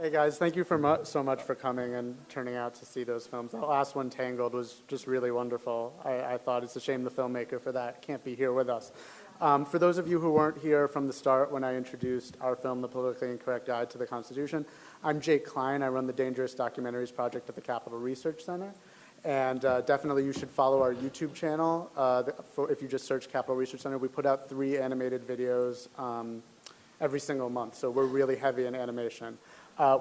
Hey guys, thank you so much for coming and turning out to see those films. That last one, Tangled, was just really wonderful. I thought it's a shame the filmmaker for that can't be here with us. For those of you who weren't here from the start when I introduced our film, The Politically Incorrect Guide to the Constitution, I'm Jake Klein. I run the Dangerous Documentaries Project at the Capitol Research Center. And definitely you should follow our YouTube channel. If you just search Capitol Research Center, we put out 3 animated videos every single month, so we're really heavy in animation.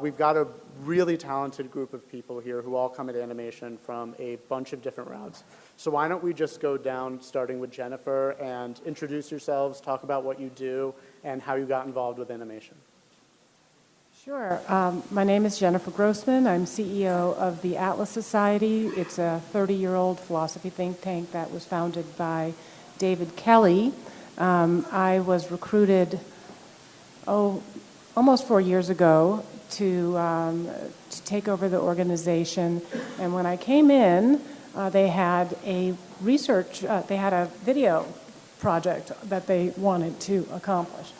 We've got a really talented group of people here who all come at animation from a bunch of different routes. So why don't we just go down, starting with Jennifer, and introduce yourselves, talk about what you do, and how you got involved with animation. Sure. My name is Jennifer Grossman. I'm CEO of the Atlas Society. It's a 30-year-old philosophy think tank that was founded by David Kelly. I was recruited, almost 4 years ago to take over the organization. And when I came in, they had a video project that they wanted to accomplish.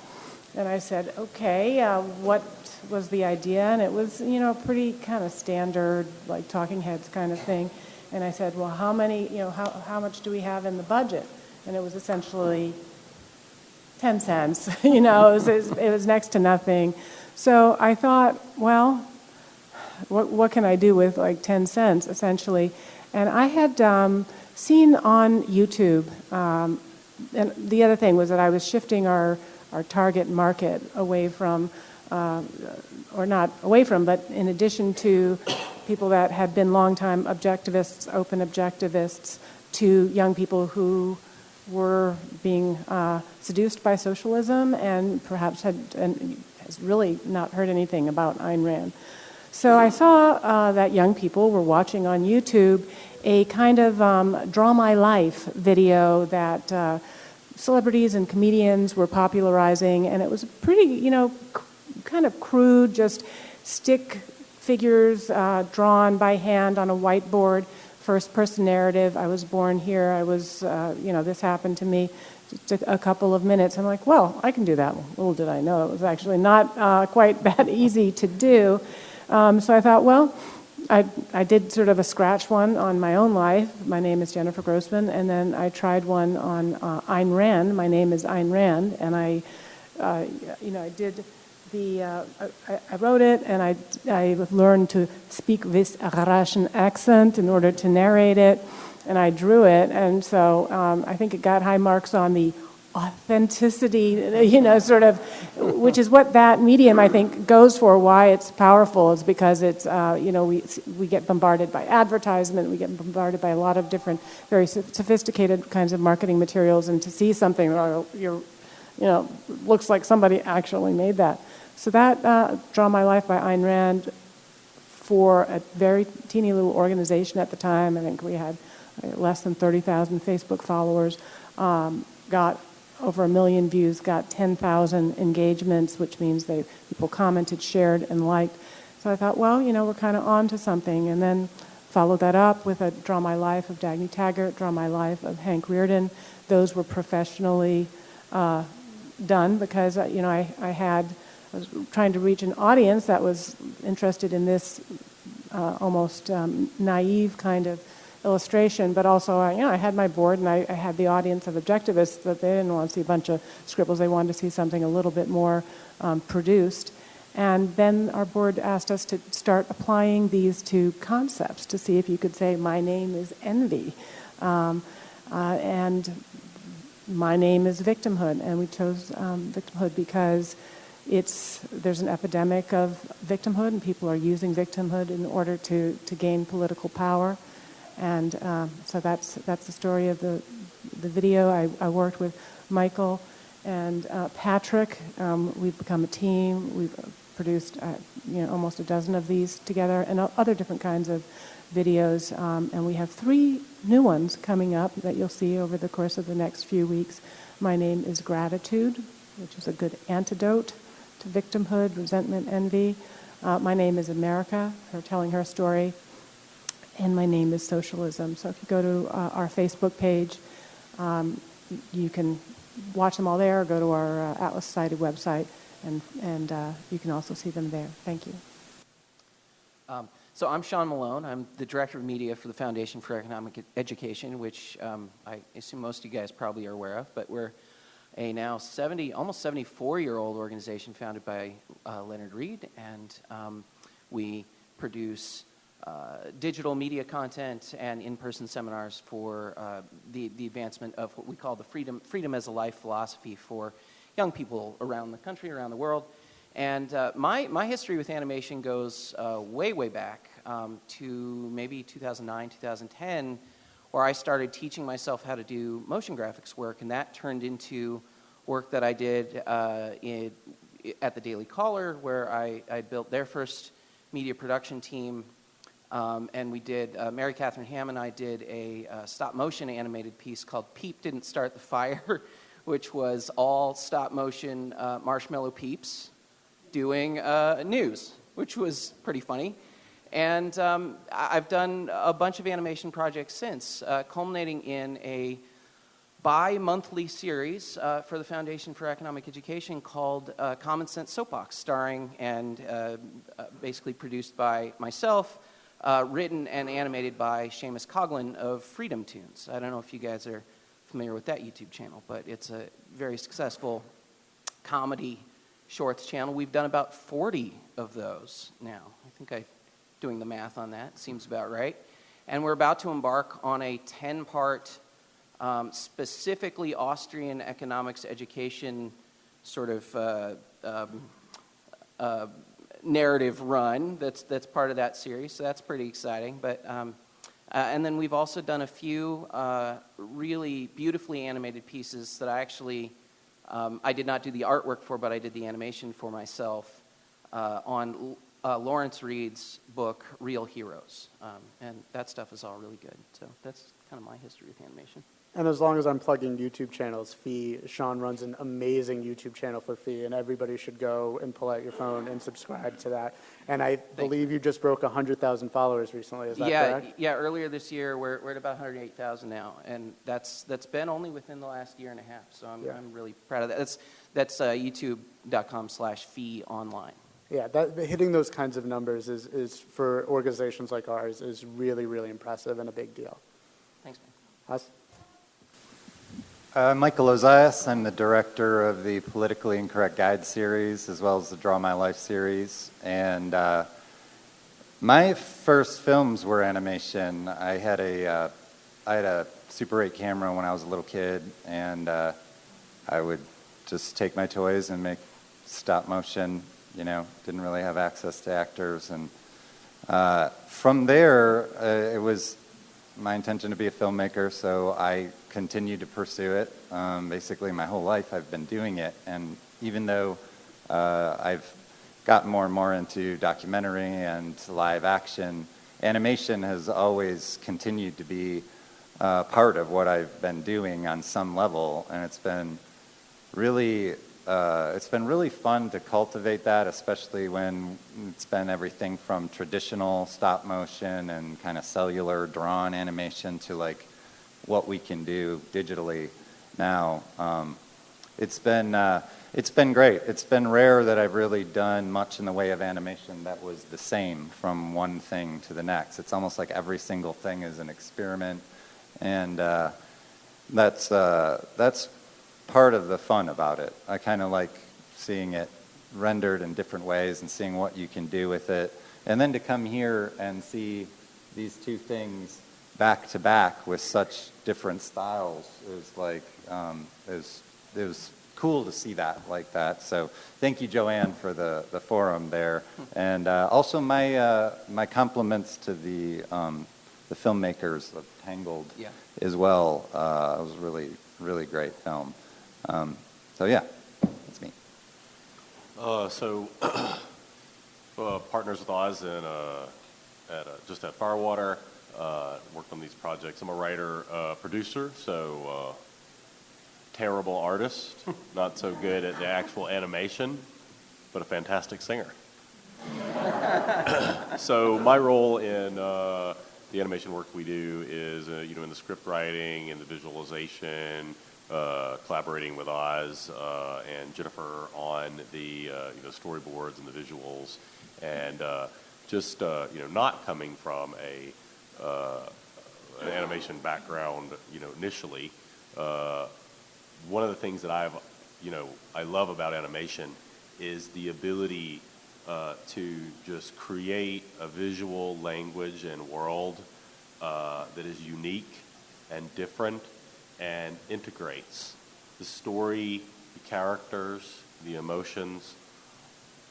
And I said, okay, what was the idea? And it was, pretty kind of standard, like talking heads kind of thing. And I said, well, how much do we have in the budget? And it was essentially 10 cents. It was next to nothing. So I thought, well, what can I do with like 10 cents, essentially? And I had seen on YouTube, and the other thing was that I was shifting our target market away from, or not away from, but in addition to people that had been longtime objectivists, open objectivists, to young people who were being seduced by socialism and perhaps has really not heard anything about Ayn Rand. So I saw that young people were watching on YouTube a kind of Draw My Life video that celebrities and comedians were popularizing, and it was pretty, kind of crude, just stick figures drawn by hand on a whiteboard, first-person narrative. I was born here. I was, this happened to me. Just a couple of minutes. I'm like, well, I can do that. Little did I know it was actually not quite that easy to do. So I thought, well, I did sort of a scratch one on my own life. My name is Jennifer Grossman, and then I tried one on Ayn Rand. My name is Ayn Rand, and I did I wrote it, and I learned to speak with a Russian accent in order to narrate it, and I drew it, and so I think it got high marks on the authenticity, which is what that medium, I think, goes for. Why it's powerful is because it's, we get bombarded by advertisement, we get bombarded by a lot of different, very sophisticated kinds of marketing materials, and to see something looks like somebody actually made that. So that Draw My Life by Ayn Rand, for a very teeny little organization at the time, I think we had less than 30,000 Facebook followers, got over 1 million views, got 10,000 engagements, which means people commented, shared, and liked. So I thought, well, we're kind of on to something. And then followed that up with a Draw My Life of Dagny Taggart, Draw My Life of Hank Rearden. Those were professionally done because, I was trying to reach an audience that was interested in this almost naive kind of illustration, but also, I had my board, and I had the audience of objectivists that they didn't want to see a bunch of scribbles. They wanted to see something a little bit more produced. And then our board asked us to start applying these to concepts to see if you could say, my name is envy, and my name is victimhood. And we chose victimhood because there's an epidemic of victimhood, and people are using victimhood in order to gain political power. And so that's the story of the video. I worked with Michael and Patrick. We've become a team. We've produced almost a dozen of these together, and other different kinds of videos. And we have 3 new ones coming up that you'll see over the course of the next few weeks. My name is Gratitude, which is a good antidote to victimhood, resentment, envy. My name is America, her telling her story. And my name is Socialism. So if you go to our Facebook page, you can watch them all there, or go to our Atlas Society website, and you can also see them there. Thank you. So I'm Sean Malone. I'm the Director of Media for the Foundation for Economic Education, which I assume most of you guys probably are aware of, but we're a now almost 74-year-old organization founded by Leonard Reed, and we produce digital media content and in-person seminars for the advancement of what we call the freedom as a life philosophy for young people around the country, around the world. And my history with animation goes way, way back to maybe 2009, 2010, where I started teaching myself how to do motion graphics work, and that turned into work that I did at the Daily Caller, where I built their first media production team, and we did, Mary Catherine Ham and I did a stop-motion animated piece called Peep Didn't Start the Fire, which was all stop-motion marshmallow peeps doing news, which was pretty funny. And I've done a bunch of animation projects since, culminating in a bi-monthly series for the Foundation for Economic Education called Common Sense Soapbox, starring and basically produced by myself, written and animated by Seamus Coughlin of Freedom Tunes. I don't know if you guys are familiar with that YouTube channel, but it's a very successful comedy shorts channel. We've done about 40 of those now. I think doing the math on that seems about right. And we're about to embark on a 10-part specifically Austrian economics education sort of narrative run that's part of that series, so that's pretty exciting. But and then we've also done a few really beautifully animated pieces that I actually I did not do the artwork for, but I did the animation for myself on Lawrence Reed's book Real Heroes, and that stuff is all really good. So that's kind of my history with animation. And as long as I'm plugging YouTube channels, Sean runs an amazing YouTube channel for Fee, and everybody should go and pull out your phone and subscribe to that. And I believe you just broke 100,000 followers recently, is that correct? Yeah, earlier this year, we're at about 108,000 now, and that's been only within the last year and a half, so I'm really proud of that. That's youtube.com/Fee online. Yeah, hitting those kinds of numbers is for organizations like ours is really, really impressive and a big deal. Thanks, man. Us? Michael Ozias. I'm the director of the Politically Incorrect Guide series, as well as the Draw My Life series. And my first films were animation. I had a Super 8 camera when I was a little kid, and I would just take my toys and make stop motion. You know, didn't really have access to actors. And from there, it was my intention to be a filmmaker, so I continued to pursue it. Basically, my whole life I've been doing it, and even though I've gotten more and more into documentary and live action, animation has always continued to be part of what I've been doing on some level, and it's been really fun to cultivate that, especially when it's been everything from traditional stop motion and kind of cellular drawn animation to like what we can do digitally now. It's been great. It's been rare that I've really done much in the way of animation that was the same from one thing to the next. It's almost like every single thing is an experiment, and that's part of the fun about it. I kind of like seeing it rendered in different ways and seeing what you can do with it. And then to come here and see these two things back to back with such different styles is like, it was cool to see that like that. So thank you, Joanne, for the forum there. And also my compliments to the filmmakers of Tangled as well. It was a really, really great film. So yeah, that's me. Partners with Oz and just at Firewater, worked on these projects. I'm a writer, producer, so terrible artist, not so good at the actual animation, but a fantastic singer. So my role in the animation work we do is, in the script writing and the visualization, collaborating with Oz and Jennifer on the storyboards and the visuals, and just not coming from an animation background, initially, one of the things that I love about animation is the ability to just create a visual language and world that is unique and different and integrates the story, the characters, the emotions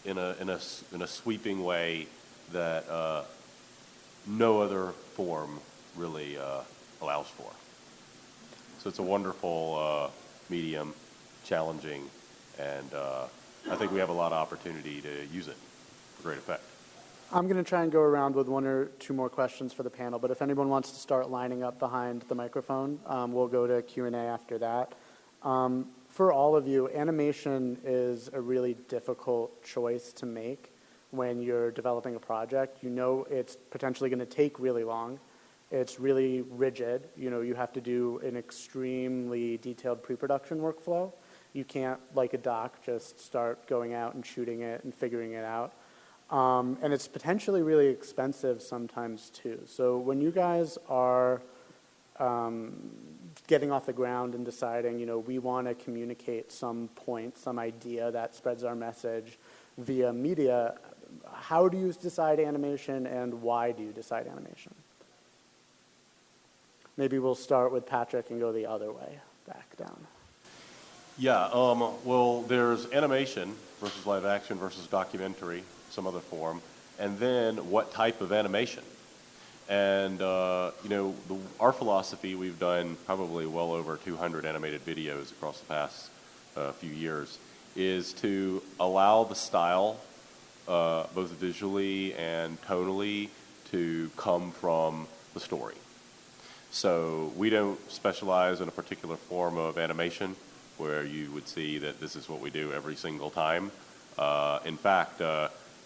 in a sweeping way that no other form really allows for. So it's a wonderful medium, challenging, and I think we have a lot of opportunity to use it for great effect. I'm going to try and go around with one or two more questions for the panel, but if anyone wants to start lining up behind the microphone, we'll go to Q&A after that. For all of you, animation is a really difficult choice to make when you're developing a project. You know it's potentially going to take really long. It's really rigid. You have to do an extremely detailed pre-production workflow. You can't, like a doc, just start going out and shooting it and figuring it out. And it's potentially really expensive sometimes too. So when you guys are getting off the ground and deciding, we want to communicate some point, some idea that spreads our message via media, how do you decide animation and why do you decide animation? Maybe we'll start with Patrick and go the other way, back down. Yeah, well, there's animation versus live action versus documentary, some other form, and then what type of animation. And, our philosophy, we've done probably well over 200 animated videos across the past few years, is to allow the style, both visually and tonally, to come from the story. So we don't specialize in a particular form of animation where you would see that this is what we do every single time. In fact,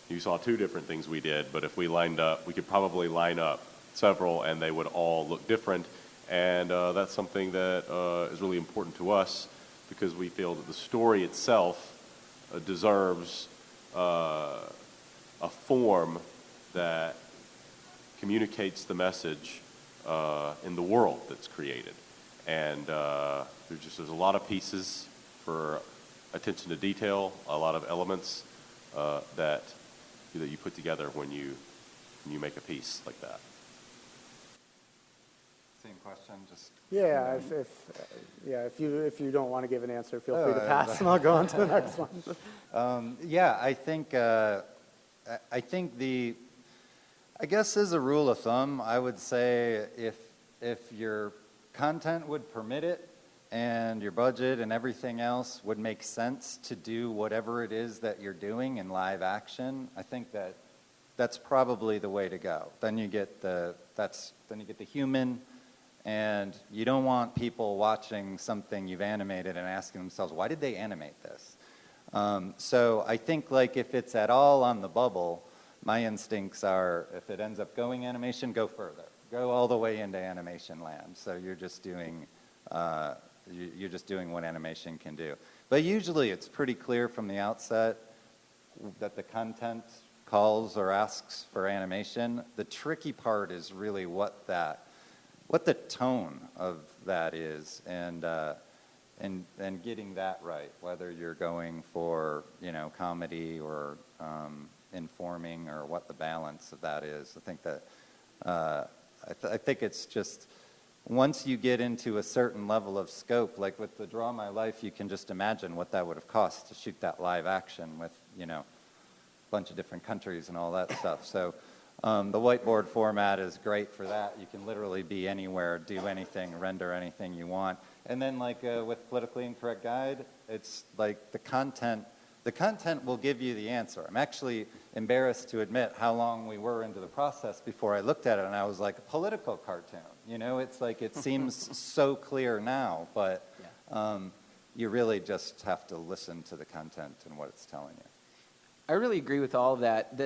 you saw two different things we did, but if we lined up, we could probably line up several and they would all look different. And that's something that is really important to us because we feel that the story itself deserves a form that communicates the message in the world that's created. And there's a lot of pieces for attention to detail, a lot of elements that you put together when you make a piece like that. Same question, just... Yeah, if you don't want to give an answer, feel free to pass, and I'll go on to the next one. I guess as a rule of thumb, I would say if your content would permit it and your budget and everything else would make sense to do whatever it is that you're doing in live action, I think that's probably the way to go. Then you get the human. And you don't want people watching something you've animated and asking themselves, why did they animate this? So I think if it's at all on the bubble, my instincts are if it ends up going animation, go further. Go all the way into animation land. So you're just doing what animation can do. But usually it's pretty clear from the outset that the content calls or asks for animation. The tricky part is really what the tone of that is, and getting that right, whether you're going for comedy or informing or what the balance of that is. I think that I think it's just once you get into a certain level of scope, like with the Draw My Life, you can just imagine what that would have cost to shoot that live action with a bunch of different countries and all that stuff. So. The whiteboard format is great for that. You can literally be anywhere, do anything, render anything you want. And then with Politically Incorrect Guide, it's like the content will give you the answer. I'm actually embarrassed to admit how long we were into the process before I looked at it and I was like, a political cartoon. It's like it seems so clear now, but you really just have to listen to the content and what it's telling you. I really agree with all of that.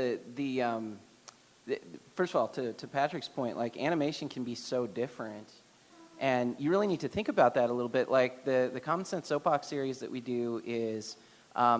First of all, to Patrick's point, animation can be so different, and you really need to think about that a little bit. The Common Sense Soapbox series that we do is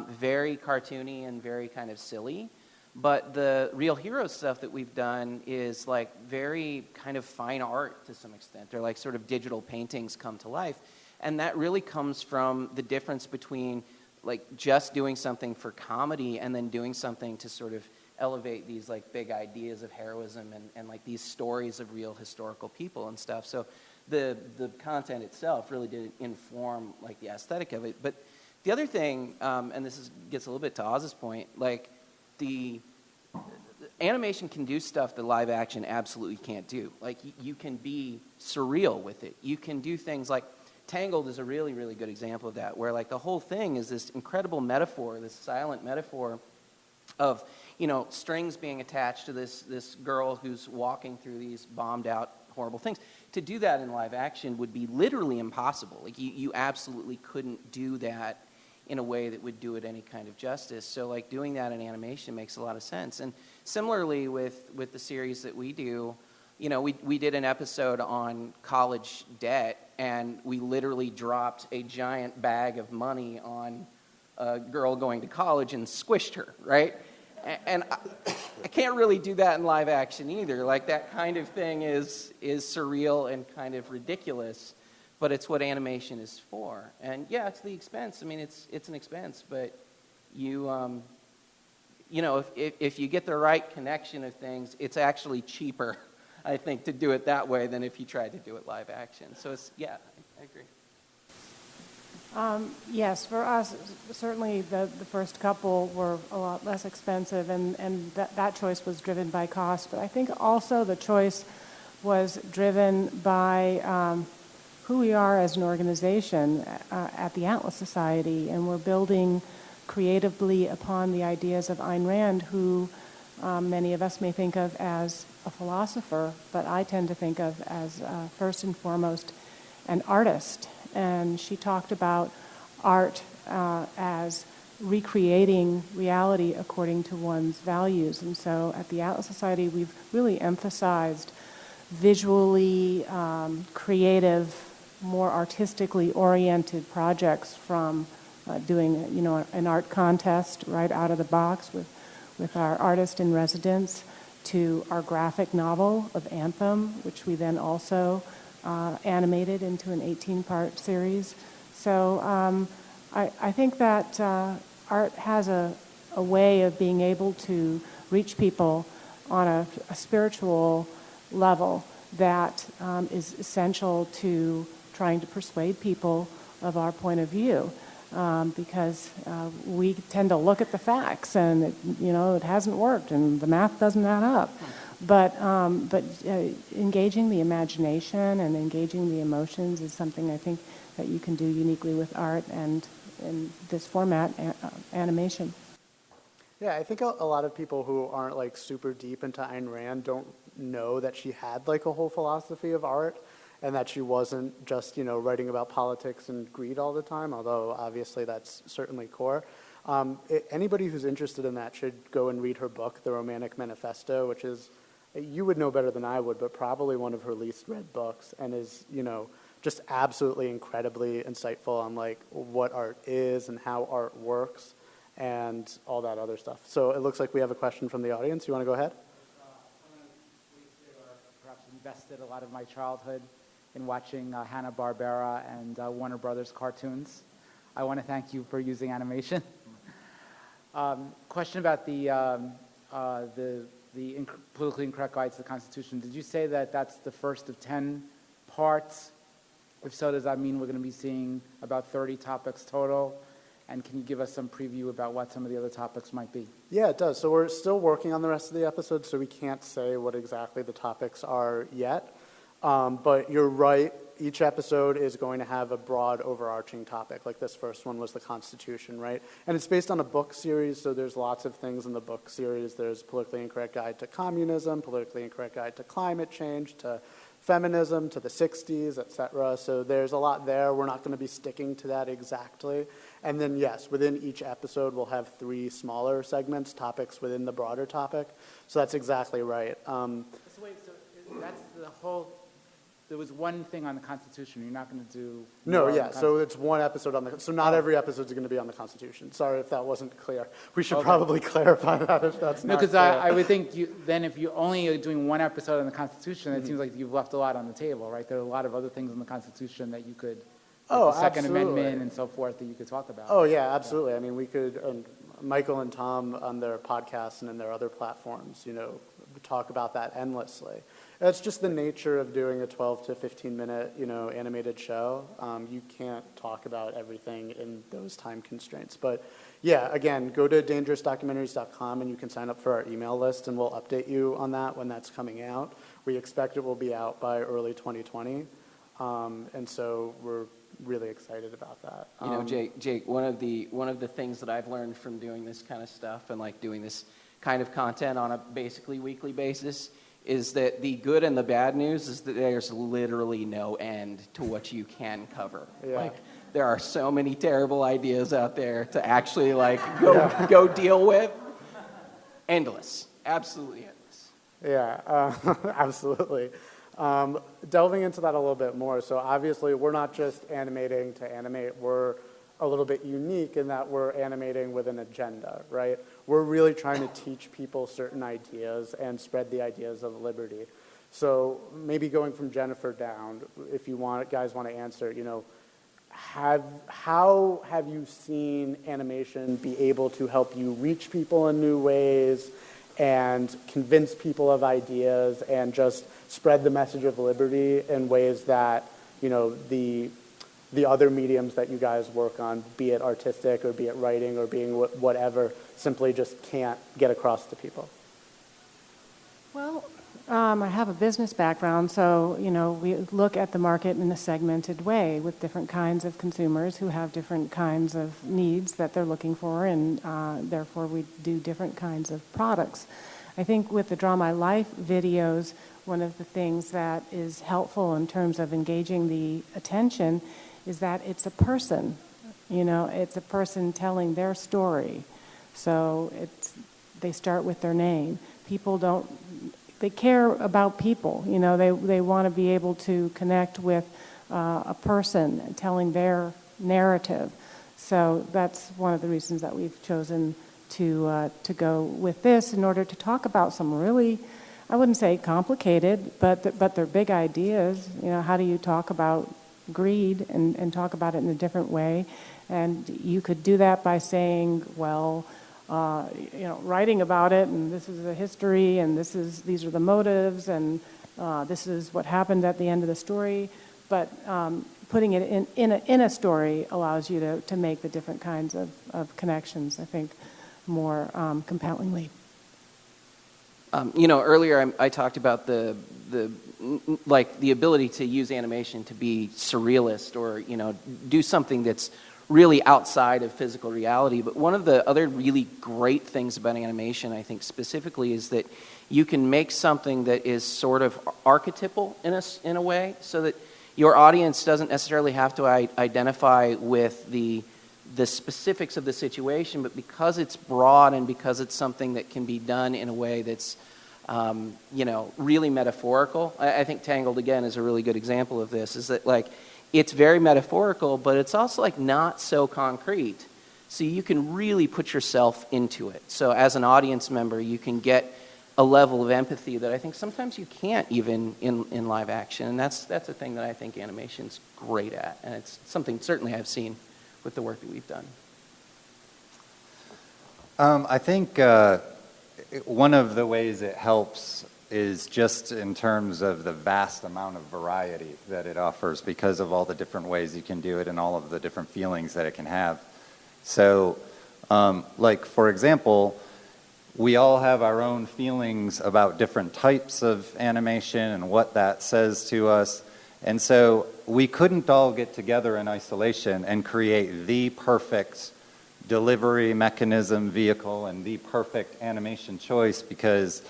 very cartoony and very kind of silly, But the Real Hero stuff that we've done is like very kind of fine art to some extent. They're like sort of digital paintings come to life. And that really comes from the difference between like just doing something for comedy and then doing something to sort of elevate these like big ideas of heroism and like these stories of real historical people and stuff. So the content itself really did inform like the aesthetic of it. But the other thing, and this gets a little bit to Oz's point, like the animation can do stuff that live action absolutely can't do. Like you can be surreal with it. You can do things like Tangled is a really, really good example of that, where like the whole thing is this incredible metaphor, this silent metaphor of, you know, strings being attached to this girl who's walking through these bombed out horrible things. To do that in live action would be literally impossible. Like you absolutely couldn't do that in a way that would do it any kind of justice. So like doing that in animation makes a lot of sense. And similarly with the series that we do, you know, we did an episode on college debt, and we literally dropped a giant bag of money on a girl going to college and squished her, right? And I can't really do that in live action either. Like that kind of thing is surreal and kind of ridiculous, but it's what animation is for. And yeah, it's the expense. I mean, it's an expense, but you know, if you get the right connection of things, it's actually cheaper, I think, to do it that way than if you tried to do it live action. So it's, yeah, I agree. Yes, for us, certainly the first couple were a lot less expensive, and that choice was driven by cost. But I think also the choice was driven by who we are as an organization at the Atlas Society, and we're building creatively upon the ideas of Ayn Rand, who many of us may think of as a philosopher, but I tend to think of as first and foremost an artist. And she talked about art as recreating reality according to one's values. And so at the Atlas Society, we've really emphasized visually creative, more artistically oriented projects, from doing, you know, an art contest right out of the box with our artist in residence, to our graphic novel of Anthem, which we then also animated into an 18-part series. So I think that art has a way of being able to reach people on a spiritual level that is essential to trying to persuade people of our point of view. Because we tend to look at the facts, and it hasn't worked, and the math doesn't add up. But engaging the imagination and engaging the emotions is something I think that you can do uniquely with art and in this format, animation. Yeah, I think a lot of people who aren't like super deep into Ayn Rand don't know that she had like a whole philosophy of art, and that she wasn't just, writing about politics and greed all the time, although obviously that's certainly core. Anybody who's interested in that should go and read her book, The Romantic Manifesto, which is, you would know better than I would, but probably one of her least read books, and is, just absolutely incredibly insightful on like what art is and how art works and all that other stuff. So it looks like we have a question from the audience. You want to go ahead? Perhaps invested a lot of my childhood in watching Hanna-Barbera and Warner Brothers cartoons. I want to thank you for using animation. Question about the politically incorrect guide to the Constitution. Did you say that that's the first of 10 parts? If so, does that mean we're going to be seeing about 30 topics total? And can you give us some preview about what some of the other topics might be? Yeah, it does. So we're still working on the rest of the episodes, so we can't say what exactly the topics are yet. But you're right, each episode is going to have a broad overarching topic. Like this first one was the Constitution, right? And it's based on a book series, so there's lots of things in the book series. There's Politically Incorrect Guide to Communism, Politically Incorrect Guide to Climate Change, to feminism, to the 60s, et cetera. So there's a lot there. We're not going to be sticking to that exactly. And then, yes, within each episode, we'll have 3 smaller segments, topics within the broader topic. So that's exactly right. So wait, so that's the there was one thing on the Constitution. You're not going to do... No, more on yeah, the so it's one episode on the, so not every episode is going to be on the Constitution. Sorry if that wasn't clear. We should probably clarify that if that's No, not because clear. I would think then if you only are doing one episode on the Constitution, it seems like you've left a lot on the table, right? There are a lot of other things in the Constitution that you could, Oh, like the Second absolutely. Amendment and so forth, that you could talk about. Oh, yeah, absolutely. I mean, we could, Michael and Tom on their podcasts and in their other platforms, talk about that endlessly. That's just the nature of doing a 12 to 15-minute, animated show. You can't talk about everything in those time constraints. But yeah, again, go to dangerousdocumentaries.com and you can sign up for our email list and we'll update you on that when that's coming out. We expect it will be out by early 2020. And so we're really excited about that. Jake, one of the things that I've learned from doing this kind of stuff and like doing this kind of content on a basically weekly basis is that the good and the bad news is that there's literally no end to what you can cover. Yeah. Like, there are so many terrible ideas out there to actually go deal with. Endless, absolutely endless. Yeah, absolutely. Delving into that a little bit more, so obviously we're not just animating to animate, we're a little bit unique in that we're animating with an agenda, right? We're really trying to teach people certain ideas and spread the ideas of liberty. So maybe going from Jennifer down, if you guys want to answer, how have you seen animation be able to help you reach people in new ways and convince people of ideas and just spread the message of liberty in ways that, the other mediums that you guys work on, be it artistic or be it writing or being whatever, simply just can't get across to people? Well, I have a business background, so, we look at the market in a segmented way with different kinds of consumers who have different kinds of needs that they're looking for, and therefore we do different kinds of products. I think with the Draw My Life videos, one of the things that is helpful in terms of engaging the attention is that it's a person, it's a person telling their story. So they start with their name. People they care about people, they want to be able to connect with a person telling their narrative. So that's one of the reasons that we've chosen to go with this in order to talk about some really, I wouldn't say complicated, but they're big ideas. How do you talk about greed and talk about it in a different way? And you could do that by saying, well, writing about it, and this is the history, and these are the motives, and this is what happened at the end of the story. But putting it in a story allows you to make the different kinds of connections, I think, more compellingly. Earlier I talked about the ability to use animation to be surrealist or, do something that's really outside of physical reality. But one of the other really great things about animation, I think specifically, is that you can make something that is sort of archetypal in a way, so that your audience doesn't necessarily have to identify with the specifics of the situation, but because it's broad and because it's something that can be done in a way that's really metaphorical. I think Tangled, again, is a really good example of this, is that, it's very metaphorical, but it's also, not so concrete. So you can really put yourself into it. So as an audience member, you can get a level of empathy that I think sometimes you can't even in live action. And that's a thing that I think animation's great at. And it's something certainly I've seen with the work that we've done. I think one of the ways it helps is just in terms of the vast amount of variety that it offers because of all the different ways you can do it and all of the different feelings that it can have. So, for example, we all have our own feelings about different types of animation and what that says to us. And so we couldn't all get together in isolation and create the perfect delivery mechanism, vehicle, and the perfect animation choice, because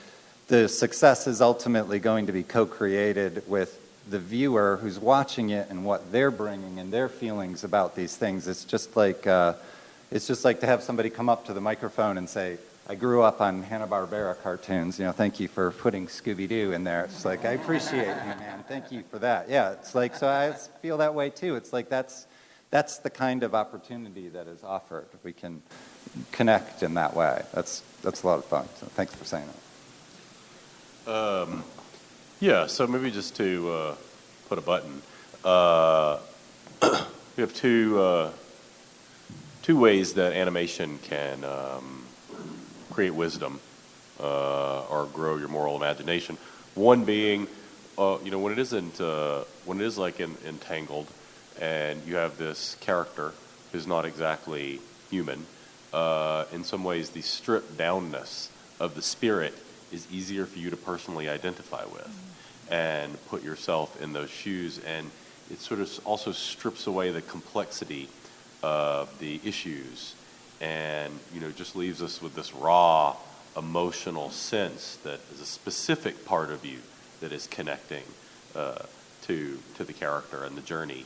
the success is ultimately going to be co-created with the viewer who's watching it and what they're bringing and their feelings about these things. It's just like to have somebody come up to the microphone and say, I grew up on Hanna-Barbera cartoons. Thank you for putting Scooby-Doo in there. It's like, I appreciate you, man. Thank you for that. Yeah, it's like, so I feel that way too. It's like that's the kind of opportunity that is offered. We can connect in that way. That's a lot of fun. So thanks for saying that. Yeah, so maybe just to put a button. We have two ways that animation can create wisdom or grow your moral imagination. One being, when it is like in Tangled, and you have this character who's not exactly human. In some ways, the stripped downness of the spirit is easier for you to personally identify with and put yourself in those shoes, and it sort of also strips away the complexity of the issues and just leaves us with this raw emotional sense that is a specific part of you that is connecting to the character and the journey.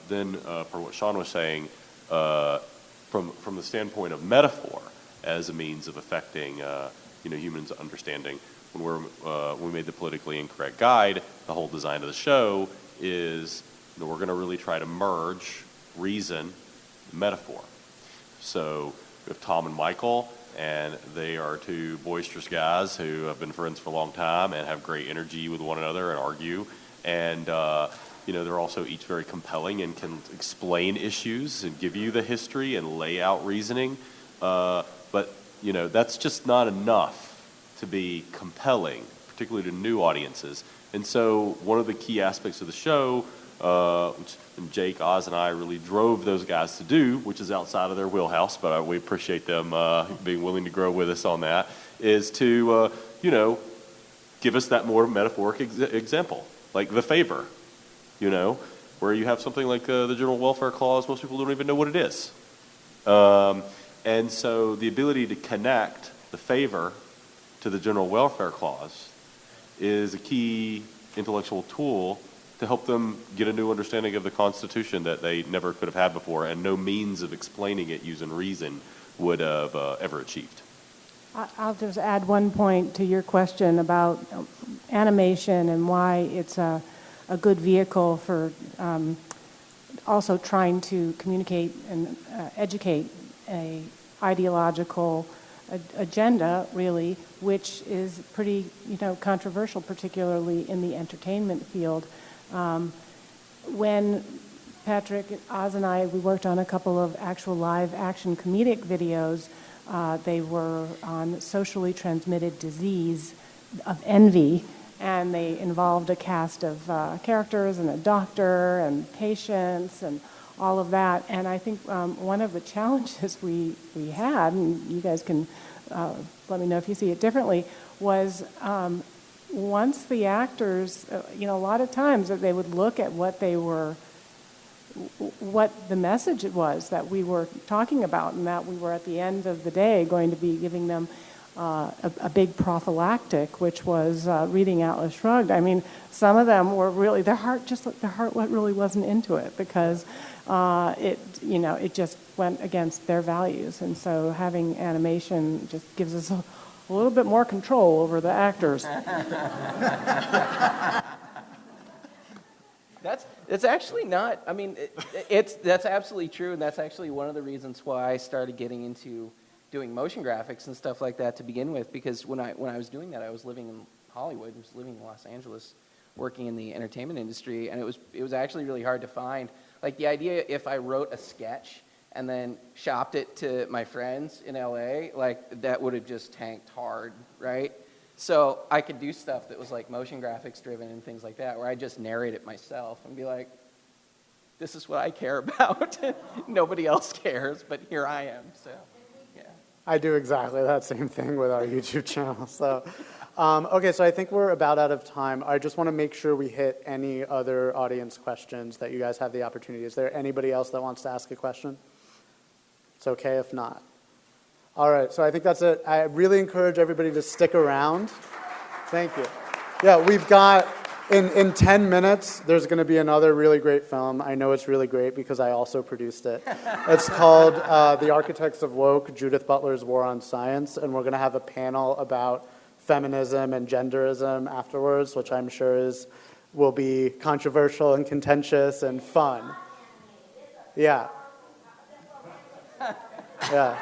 Then for what Sean was saying, from the standpoint of metaphor as a means of affecting humans' understanding, when we made the politically incorrect guide, the whole design of the show is we're going to really try to merge reason and metaphor. So we have Tom and Michael, and they are two boisterous guys who have been friends for a long time and have great energy with one another and argue. And they're also each very compelling and can explain issues and give you the history and lay out reasoning. But that's just not enough to be compelling, particularly to new audiences. And so one of the key aspects of the show, which Jake, Oz, and I really drove those guys to do, which is outside of their wheelhouse, but we appreciate them being willing to grow with us on that, is to, give us that more metaphoric example, like the favor, where you have something like the General Welfare Clause. Most people don't even know what it is. And so the ability to connect the favor to the General Welfare Clause is a key intellectual tool to help them get a new understanding of the Constitution that they never could have had before, and no means of explaining it using reason would have ever achieved. I'll just add one point to your question about animation and why it's a good vehicle for also trying to communicate and educate a ideological agenda, really, which is pretty, controversial, particularly in the entertainment field. When Patrick, Oz, and we worked on a couple of actual live-action comedic videos. They were on socially transmitted disease of envy, and they involved a cast of characters and a doctor and patients and all of that. And I think one of the challenges we had, and you guys can let me know if you see it differently, was once the actors, a lot of times that they would look at what the message it was that we were talking about, and that we were at the end of the day going to be giving them a big prophylactic, which was reading Atlas Shrugged. I mean, some of them were really, their heart really wasn't into it, because it just went against their values. And so having animation just gives us a little bit more control over the actors. That's actually not, I mean, that's absolutely true, and that's actually one of the reasons why I started getting into doing motion graphics and stuff like that to begin with, because when I was doing that, I was living in Hollywood, I was living in Los Angeles, working in the entertainment industry, and it was actually really hard to find. Like, the idea, if I wrote a sketch and then shopped it to my friends in LA, like, that would have just tanked hard, right? So I could do stuff that was like motion graphics driven and things like that, where I just narrate it myself and be like, this is what I care about. Nobody else cares, but here I am. So, yeah. I do exactly that same thing with our YouTube channel. So, okay, so I think we're about out of time. I just want to make sure we hit any other audience questions that you guys have the opportunity. Is there anybody else that wants to ask a question? It's okay if not. All right, so I think that's it. I really encourage everybody to stick around. Thank you. Yeah, we've got In 10 minutes, there's going to be another really great film. I know it's really great because I also produced it. It's called The Architects of Woke, Judith Butler's War on Science, and we're going to have a panel about feminism and genderism afterwards, which I'm sure will be controversial and contentious and fun. Yeah. Yeah.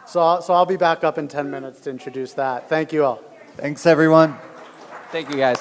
So I'll be back up in 10 minutes to introduce that. Thank you all. Thanks, everyone. Thank you, guys.